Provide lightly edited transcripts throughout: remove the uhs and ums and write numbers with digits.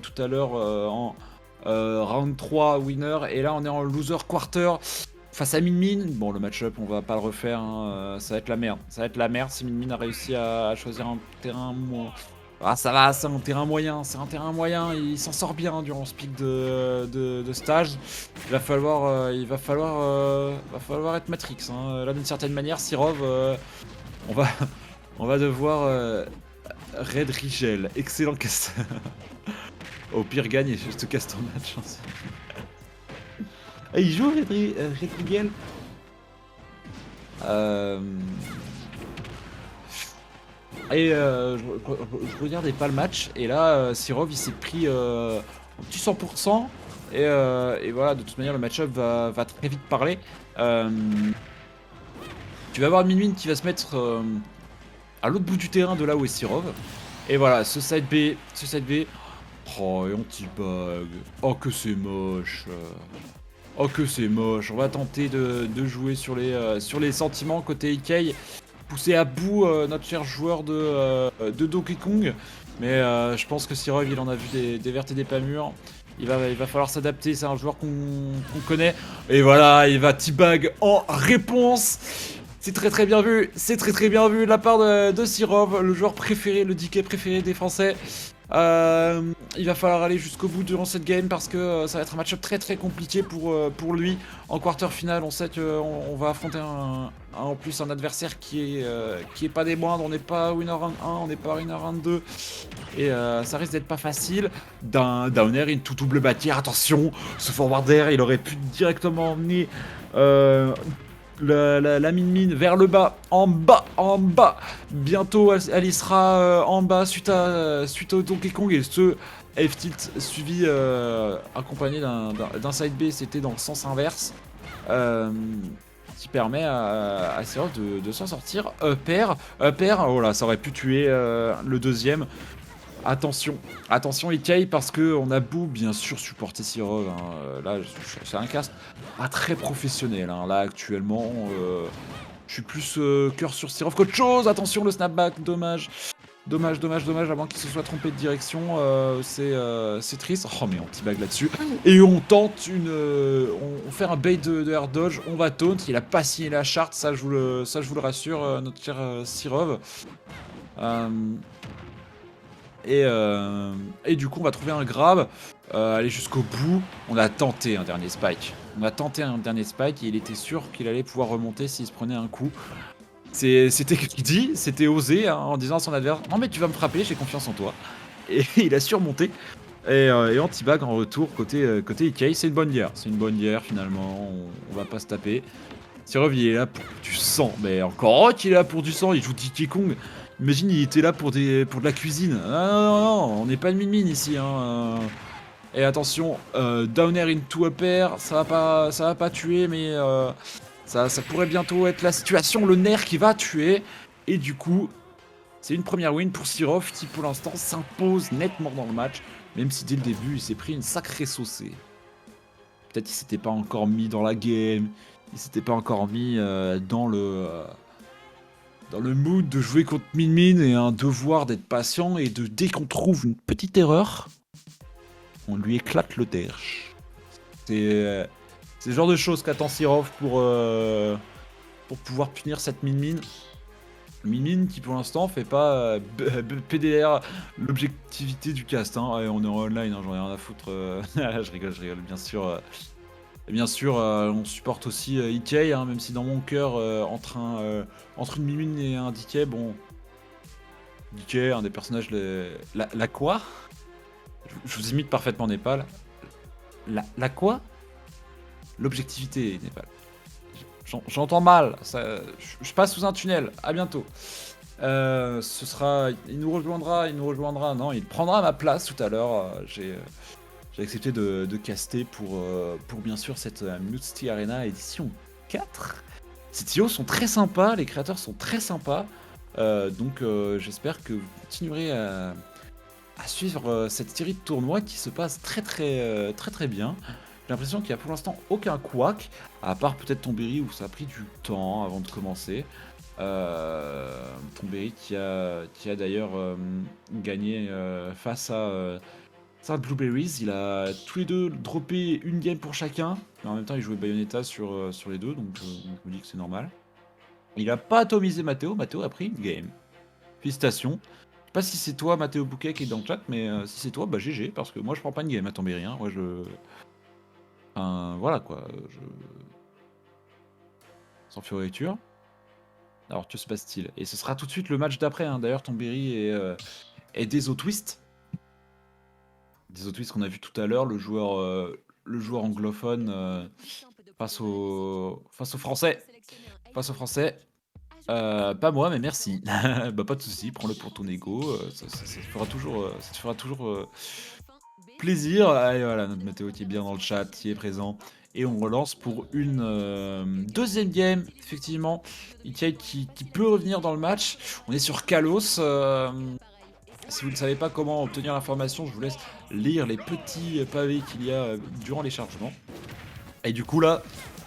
tout à l'heure en round 3 winner, et là on est en loser quarter face à Min. Bon, le match-up, on va pas le refaire, hein, ça va être la merde. Ça va être la merde si Min a réussi à choisir un terrain ah, ça va, c'est un terrain moyen, il s'en sort bien durant ce pic de stage. Va falloir être Matrix, hein. Là, d'une certaine manière, Sirov, on va, on va devoir Red Rigel, excellent cast. Au pire, gagne et je te casse ton match. Ah, il joue Red Rigel. Je regardais pas le match, et là, Sirov il s'est pris un petit 100%, et voilà, de toute manière, le match-up va très vite parler. Tu vas avoir Minwin qui va se mettre à l'autre bout du terrain de là où est Sirov, et voilà, ce side B. Oh, et anti-bug. Oh, que c'est moche. Oh, que c'est moche. On va tenter de jouer sur les sentiments côté Ikei. Pousser à bout notre cher joueur de Donkey Kong. Mais je pense que Sirov, il en a vu des vertes et des pas mûres. Il va falloir s'adapter, c'est un joueur qu'on connaît. Et voilà, il va T-bag en réponse. C'est très bien vu, de la part de Sirov, le joueur préféré, le DK préféré des Français. Il va falloir aller jusqu'au bout durant cette game parce que ça va être un match-up très compliqué pour lui. En quarter final, on sait qu'on va affronter en plus un adversaire qui est pas des moindres. On n'est pas winner round 1, on n'est pas winner round 2. Et ça risque d'être pas facile. Downer, une tout double bâtière. Attention, ce forward air, il aurait pu directement emmener la Min vers le bas, en bas. Bientôt, elle y sera en bas suite au Donkey Kong, et ce F-tilt suivi, accompagné d'un side B, c'était dans le sens inverse, qui permet à Sirov de s'en sortir. Upper, oh là, ça aurait pu tuer le deuxième. Attention Ikei, parce que on a beau bien sûr supporter Sirov, hein, là c'est un cast pas très professionnel, hein, là actuellement, je suis plus cœur sur Sirov qu'autre chose. Attention le snapback, dommage, avant qu'il se soit trompé de direction, c'est triste. Oh, mais anti-bag là-dessus, et on tente on fait un bait de air dodge, on va taunt, il a pas signé la charte, ça je vous le rassure, notre cher Sirov. Et du coup, on va trouver un grab, aller jusqu'au bout. On a tenté un dernier spike. Et il était sûr qu'il allait pouvoir remonter s'il se prenait un coup. C'était dit, c'était osé, hein, en disant à son adversaire: non, mais tu vas me frapper, j'ai confiance en toi. Et il a surmonté. Et anti-bag en retour côté Ikei. C'est une bonne guerre finalement. On va pas se taper. Sirov, il est là pour du sang. Mais encore qu'il est là pour du sang, il joue Donkey Kong. Imagine, il était là pour de la cuisine. Non, on n'est pas de Min ici, hein. Et attention, downer into upper, ça va pas tuer, mais ça pourrait bientôt être la situation, le nerf qui va tuer. Et du coup, c'est une première win pour Sirov qui pour l'instant s'impose nettement dans le match, même si dès le début il s'est pris une sacrée saucée. Peut-être qu'il s'était pas encore mis dans la game, il s'était pas encore mis dans le mood de jouer contre Min, et un devoir d'être patient, et dès qu'on trouve une petite erreur, on lui éclate le derche. C'est le genre de choses qu'attend Sirov pour pouvoir punir cette Min. Min qui pour l'instant fait pas PDR l'objectivité du cast, hein. Et on est en online, hein, j'en ai rien à foutre. Je rigole, bien sûr, on supporte aussi Ikei, hein, même si dans mon cœur, entre une Min et un DK, bon, DK, un des personnages, la quoi? Je vous imite parfaitement Népal. La quoi? L'objectivité Népal. J'entends mal, je passe sous un tunnel, à bientôt. Il nous rejoindra, non, il prendra ma place tout à l'heure. J'ai accepté de caster pour bien sûr cette Multi Arena édition 4. Ces TO sont très sympas, les créateurs sont très sympas, donc j'espère que vous continuerez à suivre cette série de tournois qui se passe très bien. J'ai l'impression qu'il n'y a pour l'instant aucun couac, à part peut-être Tomberry où ça a pris du temps avant de commencer. Tomberry qui a d'ailleurs gagné face à Ça, Blueberries, il a tous les deux droppé une game pour chacun. Mais en même temps, il jouait Bayonetta sur les deux, donc je me dis que c'est normal. Il a pas atomisé Matteo. Matteo a pris une game. Félicitations. Je sais pas si c'est toi, Matteo Bouquet, qui est dans le chat, mais si c'est toi, bah GG, parce que moi je prends pas une game à tomber rien. Moi je. Enfin, voilà quoi. Sans fioriture. Alors que se passe-t-il? Et ce sera tout de suite le match d'après, hein. D'ailleurs, Tomberry et Deso Twist. Deso Twist qu'on a vu tout à l'heure, le joueur anglophone face aux Français. Face aux Français. Pas moi, mais merci. Bah pas de souci, prends-le pour ton ego. Ça te fera toujours plaisir. Allez, voilà, notre Mathéo qui est bien dans le chat, qui est présent. Et on relance pour une deuxième game, effectivement. Ikaï qui peut revenir dans le match. On est sur Kalos. Si vous ne savez pas comment obtenir l'information, je vous laisse lire les petits pavés qu'il y a durant les chargements. Et du coup là,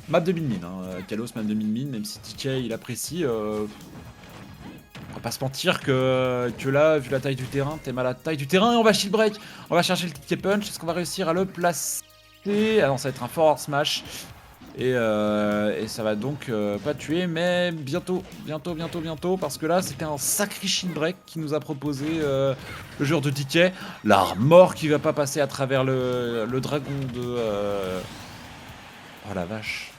map de min-min, hein. Kalos, map de min-min, même si TK il apprécie. On va pas se mentir que là, vu la taille du terrain, t'es mal à la taille du terrain et on va shield break. On va chercher le ticket punch. Est-ce qu'on va réussir à le placer? Ah non, ça va être un forward smash. Et ça va donc pas tuer, mais bientôt, parce que là, c'était un sacré shield break qui nous a proposé le joueur de ticket. L'armor qui va pas passer à travers le dragon de... Oh la vache.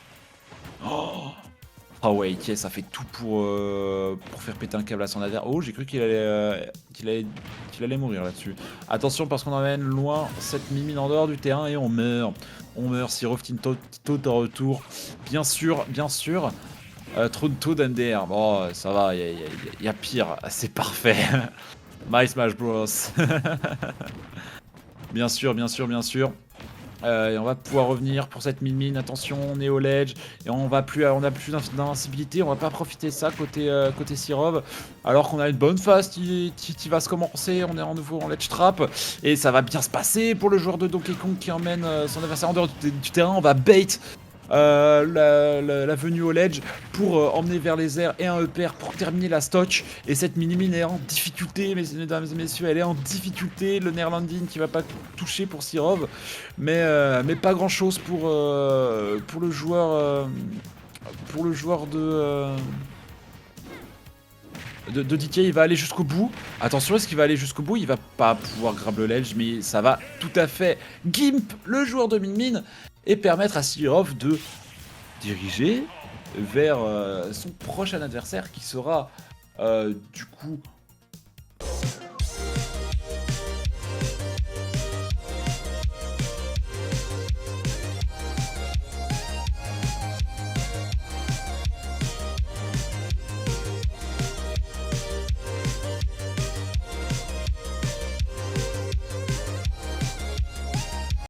Oh ouais, ok, ça fait tout pour faire péter un câble à son adversaire. Oh, j'ai cru qu'il allait mourir là-dessus. Attention parce qu'on emmène loin cette mimine en dehors du terrain et on meurt. On meurt si Roftin Toad en retour. Bien sûr, bien sûr. Throne Toad NDR. Bon, ça va, il y a pire. C'est parfait. My Smash Bros. Bien sûr, bien sûr, bien sûr. Et on va pouvoir revenir pour cette mine. Attention, on est au ledge et on a plus d'invincibilité. On va pas profiter de ça côté Sirov. Alors qu'on a une bonne phase qui va se commencer. On est en nouveau en ledge trap et ça va bien se passer pour le joueur de Donkey Kong qui emmène son adversaire en dehors du terrain. On va bait la venue au ledge pour emmener vers les airs et un EPR pour terminer la stock. Et cette mini-mine est en difficulté, mesdames et messieurs, elle est en difficulté. Le Neerlanding qui va pas toucher pour Sirov, mais pas grand chose pour le joueur de DK. Il va aller jusqu'au bout. Attention, est-ce qu'il va aller jusqu'au bout? Il va pas pouvoir grab le ledge, mais ça va tout à fait gimp le joueur de Min et permettre à Sirov de diriger vers son prochain adversaire qui sera du coup